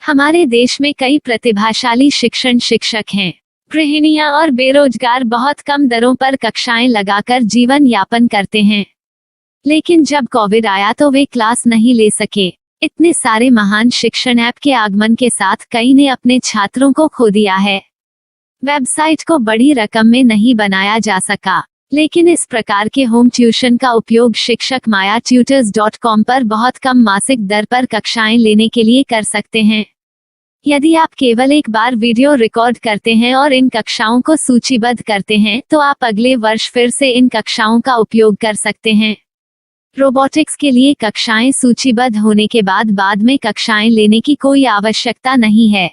हमारे देश में कई प्रतिभाशाली शिक्षण शिक्षक हैं। गृहिणियां और बेरोजगार बहुत कम दरों पर कक्षाएं लगाकर जीवन यापन करते हैं। लेकिन जब कोविड आया तो वे क्लास नहीं ले सके। इतने सारे महान शिक्षण ऐप के आगमन के साथ कई ने अपने छात्रों को खो दिया है। वेबसाइट को बड़ी रकम में नहीं बनाया जा सका, लेकिन इस प्रकार के होम ट्यूशन का उपयोग शिक्षक myatutors.com पर बहुत कम मासिक दर पर कक्षाएं लेने के लिए कर सकते हैं। यदि आप केवल एक बार वीडियो रिकॉर्ड करते हैं और इन कक्षाओं को सूचीबद्ध करते हैं तो आप अगले वर्ष फिर से इन कक्षाओं का उपयोग कर सकते हैं। रोबोटिक्स के लिए कक्षाएं सूचीबद्ध होने के बाद में कक्षाएं लेने की कोई आवश्यकता नहीं है।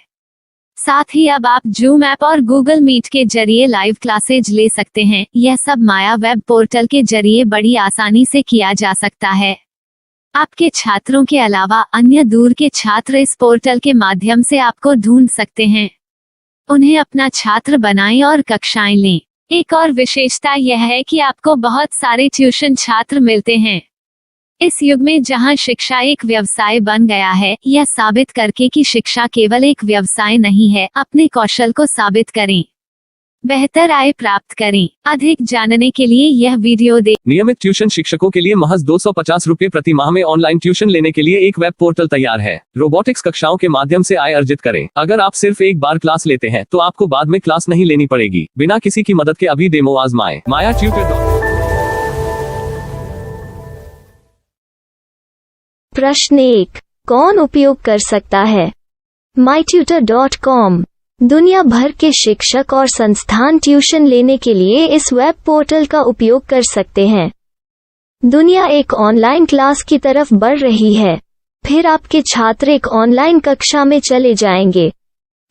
साथ ही अब आप जूम ऐप और गूगल मीट के जरिए लाइव क्लासेज ले सकते हैं। यह सब माया वेब पोर्टल के जरिए बड़ी आसानी से किया जा सकता है। आपके छात्रों के अलावा अन्य दूर के छात्र इस पोर्टल के माध्यम से आपको ढूंढ सकते हैं। उन्हें अपना छात्र बनाएं और कक्षाएं लें। एक और विशेषता यह है कि आपको बहुत सारे ट्यूशन छात्र मिलते हैं। इस युग में जहां शिक्षा एक व्यवसाय बन गया है, यह साबित करके कि शिक्षा केवल एक व्यवसाय नहीं है, अपने कौशल को साबित करें, बेहतर आय प्राप्त करें। अधिक जानने के लिए यह वीडियो देखें। नियमित ट्यूशन शिक्षकों के लिए महज 250 रुपए प्रति माह में ऑनलाइन ट्यूशन लेने के लिए एक वेब पोर्टल तैयार है। रोबोटिक्स कक्षाओं के माध्यम से आय अर्जित करें। अगर आप सिर्फ एक बार क्लास लेते हैं तो आपको बाद में क्लास नहीं लेनी पड़ेगी। बिना किसी की मदद के अभी डेमो आजमाएं। myatutors.com। प्रश्न 1, कौन उपयोग कर सकता है? mytutor.com दुनिया भर के शिक्षक और संस्थान ट्यूशन लेने के लिए इस वेब पोर्टल का उपयोग कर सकते हैं। दुनिया एक ऑनलाइन क्लास की तरफ बढ़ रही है। फिर आपके छात्र एक ऑनलाइन कक्षा में चले जाएंगे।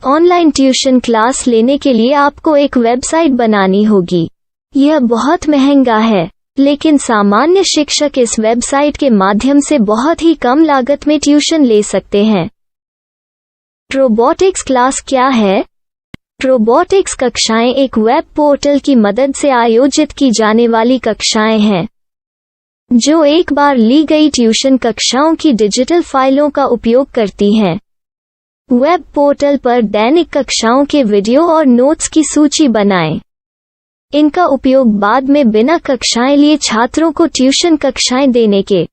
ऑनलाइन ट्यूशन क्लास लेने के लिए आपको एक वेबसाइट बनानी होगी। यह बहुत महंगा है, लेकिन सामान्य शिक्षक इस वेबसाइट के माध्यम से बहुत ही कम लागत में ट्यूशन ले सकते हैं। रोबोटिक्स क्लास क्या है? रोबोटिक्स कक्षाएं एक वेब पोर्टल की मदद से आयोजित की जाने वाली कक्षाएं हैं, जो एक बार ली गई ट्यूशन कक्षाओं की डिजिटल फाइलों का उपयोग करती हैं। वेब पोर्टल पर दैनिक कक्षाओं के वीडियो और नोट्स की सूची बनाएं। इनका उपयोग बाद में बिना कक्षाएं लिए छात्रों को ट्यूशन कक्षाएं देने के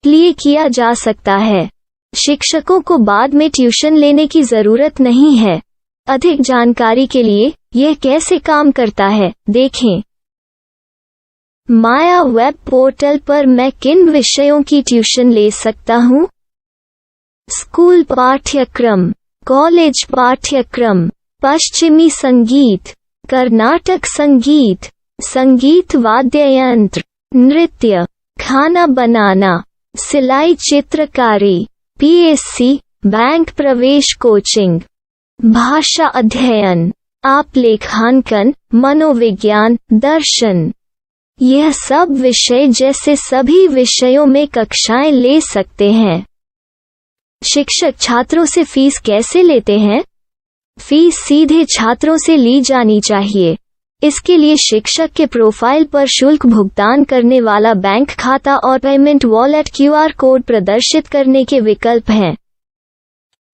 लिए किया जा सकता है। शिक्षकों को बाद में ट्यूशन लेने की जरूरत नहीं है। अधिक जानकारी के लिए यह कैसे काम करता है, देखें। माया वेब पोर्टल पर मैं किन विषयों की ट्यूशन ले सकता हूँ? स्कूल पाठ्यक्रम, कॉलेज पाठ्यक्रम, पश्चिमी संगीत, कर्नाटक संगीत, संगीत वाद्य यंत्र, नृत्य, खाना बनाना, सिलाई चित्रकारी, पीएससी, बैंक प्रवेश कोचिंग, भाषा अध्ययन, आप लेखांकन, मनोविज्ञान, दर्शन। यह सब विषय जैसे सभी विषयों में कक्षाएं ले सकते हैं। शिक्षक छात्रों से फीस कैसे लेते हैं? फीस सीधे छात्रों से ली जानी चाहिए। इसके लिए शिक्षक के प्रोफाइल पर शुल्क भुगतान करने वाला बैंक खाता और पेमेंट वॉलेट क्यूआर कोड प्रदर्शित करने के विकल्प हैं।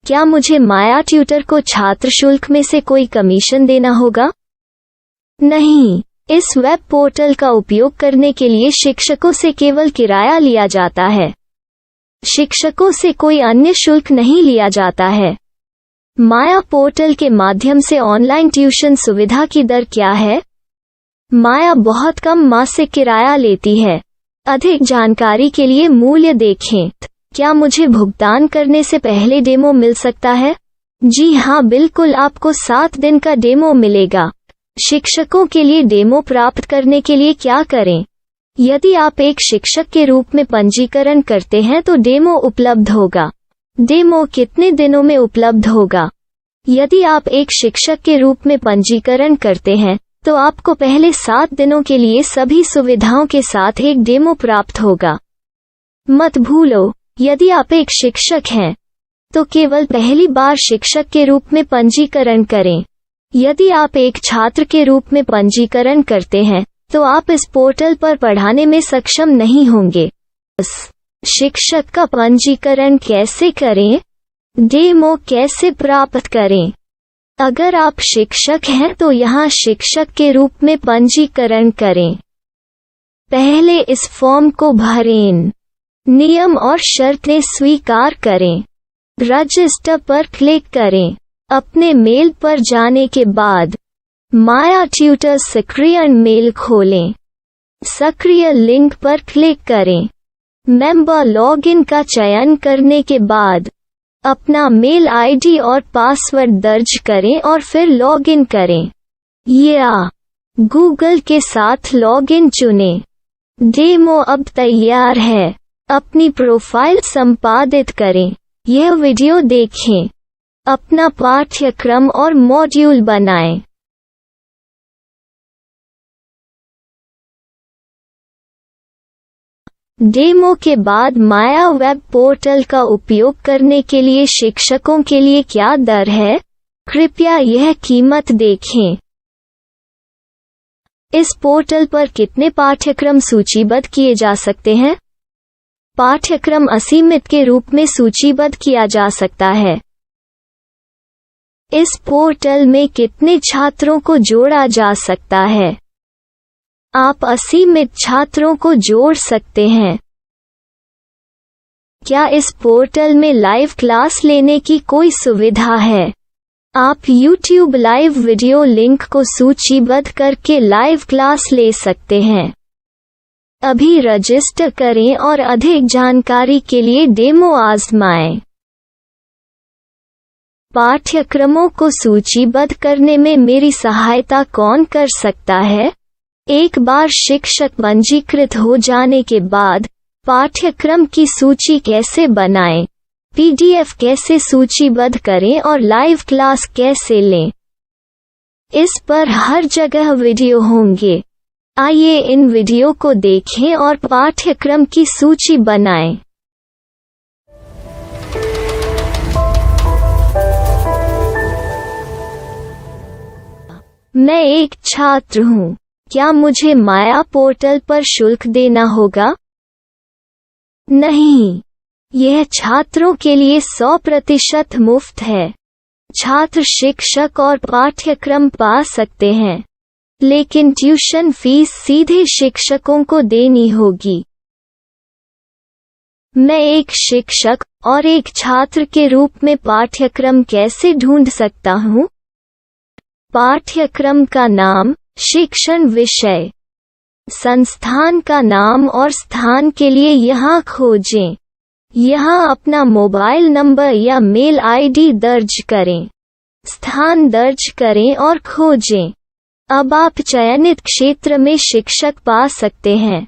क्या मुझे माया ट्यूटर को छात्र शुल्क में से कोई कमीशन देना होगा? नहीं, इस वेब पोर्टल का उपयोग करने के लिए शिक्षकों से केवल किराया लिया जाता है। शिक्षकों से कोई अन्य शुल्क नहीं लिया जाता है। माया पोर्टल के माध्यम से ऑनलाइन ट्यूशन सुविधा की दर क्या है? माया बहुत कम मासिक किराया लेती है। अधिक जानकारी के लिए मूल्य देखें। क्या मुझे भुगतान करने से पहले डेमो मिल सकता है? जी हाँ, बिल्कुल, आपको 7 दिन का डेमो मिलेगा। शिक्षकों के लिए डेमो प्राप्त करने के लिए क्या करें? यदि आप एक शिक्षक के रूप में पंजीकरण करते हैं तो डेमो उपलब्ध होगा। डेमो कितने दिनों में उपलब्ध होगा? यदि आप एक शिक्षक के रूप में पंजीकरण करते हैं तो आपको पहले 7 दिनों के लिए सभी सुविधाओं के साथ एक डेमो प्राप्त होगा। मत भूलो, यदि आप एक शिक्षक हैं तो केवल पहली बार शिक्षक के रूप में पंजीकरण करें। यदि आप एक छात्र के रूप में पंजीकरण करते हैं तो आप इस पोर्टल पर पढ़ाने में सक्षम नहीं होंगे। शिक्षक का पंजीकरण कैसे करें? डेमो कैसे प्राप्त करें? अगर आप शिक्षक हैं तो यहाँ शिक्षक के रूप में पंजीकरण करें। पहले इस फॉर्म को भरें। नियम और शर्तें स्वीकार करें। रजिस्टर पर क्लिक करें। अपने मेल पर जाने के बाद माया ट्यूटर सक्रिय मेल खोलें। सक्रिय लिंक पर क्लिक करें। मेंबर लॉगिन का चयन करने के बाद अपना मेल आईडी और पासवर्ड दर्ज करें और फिर लॉगिन करें या गूगल के साथ लॉगिन चुनें। डेमो अब तैयार है। अपनी प्रोफाइल संपादित करें। यह वीडियो देखें। अपना पाठ्यक्रम और मॉड्यूल बनाएं। डेमो के बाद माया वेब पोर्टल का उपयोग करने के लिए शिक्षकों के लिए क्या दर है? कृपया यह कीमत देखें। इस पोर्टल पर कितने पाठ्यक्रम सूचीबद्ध किए जा सकते हैं? पाठ्यक्रम असीमित के रूप में सूचीबद्ध किया जा सकता है। इस पोर्टल में कितने छात्रों को जोड़ा जा सकता है? आप असीमित छात्रों को जोड़ सकते हैं। क्या इस पोर्टल में लाइव क्लास लेने की कोई सुविधा है? आप YouTube लाइव वीडियो लिंक को सूचीबद्ध करके लाइव क्लास ले सकते हैं। अभी रजिस्टर करें और अधिक जानकारी के लिए डेमो आजमाएं। पाठ्यक्रमों को सूचीबद्ध करने में मेरी सहायता कौन कर सकता है? एक बार शिक्षक पंजीकृत हो जाने के बाद पाठ्यक्रम की सूची कैसे बनाएं? PDF कैसे सूचीबद्ध करें और लाइव क्लास कैसे लें? इस पर हर जगह वीडियो होंगे। आइए इन वीडियो को देखें और पाठ्यक्रम की सूची बनाएं। मैं एक छात्र हूँ। क्या मुझे माया पोर्टल पर शुल्क देना होगा? नहीं, यह छात्रों के लिए 100% मुफ्त है। छात्र शिक्षक और पाठ्यक्रम पा सकते हैं, लेकिन ट्यूशन फीस सीधे शिक्षकों को देनी होगी। मैं एक शिक्षक और एक छात्र के रूप में पाठ्यक्रम कैसे ढूंढ सकता हूँ? पाठ्यक्रम का नाम, शिक्षण विषय, संस्थान का नाम और स्थान के लिए यहाँ खोजें। यहाँ अपना मोबाइल नंबर या मेल आईडी दर्ज करें। स्थान दर्ज करें और खोजें। अब आप चयनित क्षेत्र में शिक्षक पा सकते हैं।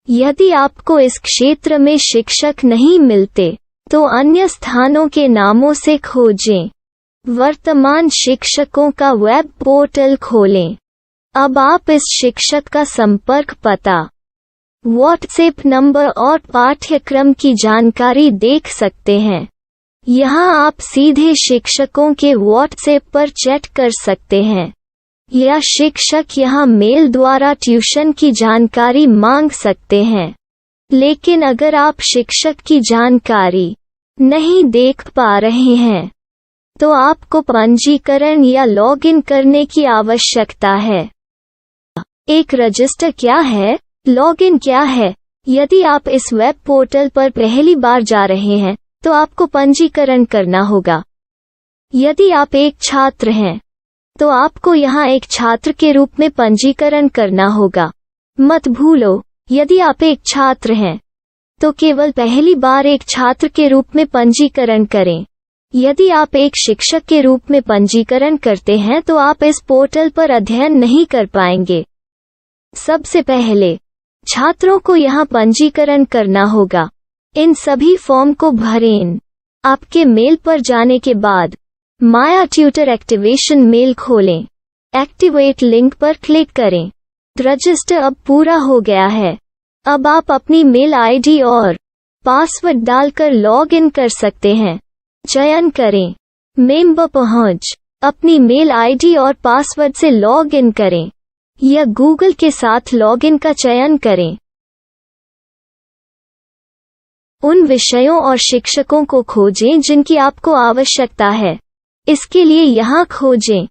यदि आपको इस क्षेत्र में शिक्षक नहीं मिलते, तो अन्य स्थानों के नामों से खोजें। वर्तमान शिक्षकों का वेब पोर्टल खोलें। अब आप इस शिक्षक का संपर्क पता, व्हाट्सएप नंबर और पाठ्यक्रम की जानकारी देख सकते हैं। यहाँ आप सीधे शिक्षकों के व्हाट्सएप पर चैट कर सकते हैं या शिक्षक यहाँ मेल द्वारा ट्यूशन की जानकारी मांग सकते हैं। लेकिन अगर आप शिक्षक की जानकारी नहीं देख पा रहे हैं, तो आपको पंजीकरण या लॉगिन करने की आवश्यकता है। एक रजिस्टर क्या है? लॉगिन क्या है? यदि आप इस वेब पोर्टल पर पहली बार जा रहे हैं, तो आपको पंजीकरण करना होगा। यदि आप एक छात्र हैं, तो आपको यहाँ एक छात्र के रूप में पंजीकरण करना होगा। मत भूलो, यदि आप एक छात्र हैं, तो केवल पहली बार एक छात्र के रूप में पंजीकरण करें। यदि आप एक शिक्षक के रूप में पंजीकरण करते हैं, तो आप इस पोर्टल पर अध्ययन नहीं कर पाएंगे। सबसे पहले छात्रों को यहाँ पंजीकरण करना होगा। इन सभी फॉर्म को भरें। आपके मेल पर जाने के बाद माया ट्यूटर एक्टिवेशन मेल खोलें। एक्टिवेट लिंक पर क्लिक करें। रजिस्टर अब पूरा हो गया है। अब आप अपनी मेल आईडी और पासवर्ड डालकर लॉग इन कर सकते हैं। चयन करें मेंबर पहुंच। अपनी मेल आईडी और पासवर्ड से लॉग इन करें या गूगल के साथ लॉगिन का चयन करें। उन विषयों और शिक्षकों को खोजें जिनकी आपको आवश्यकता है। इसके लिए यहाँ खोजें।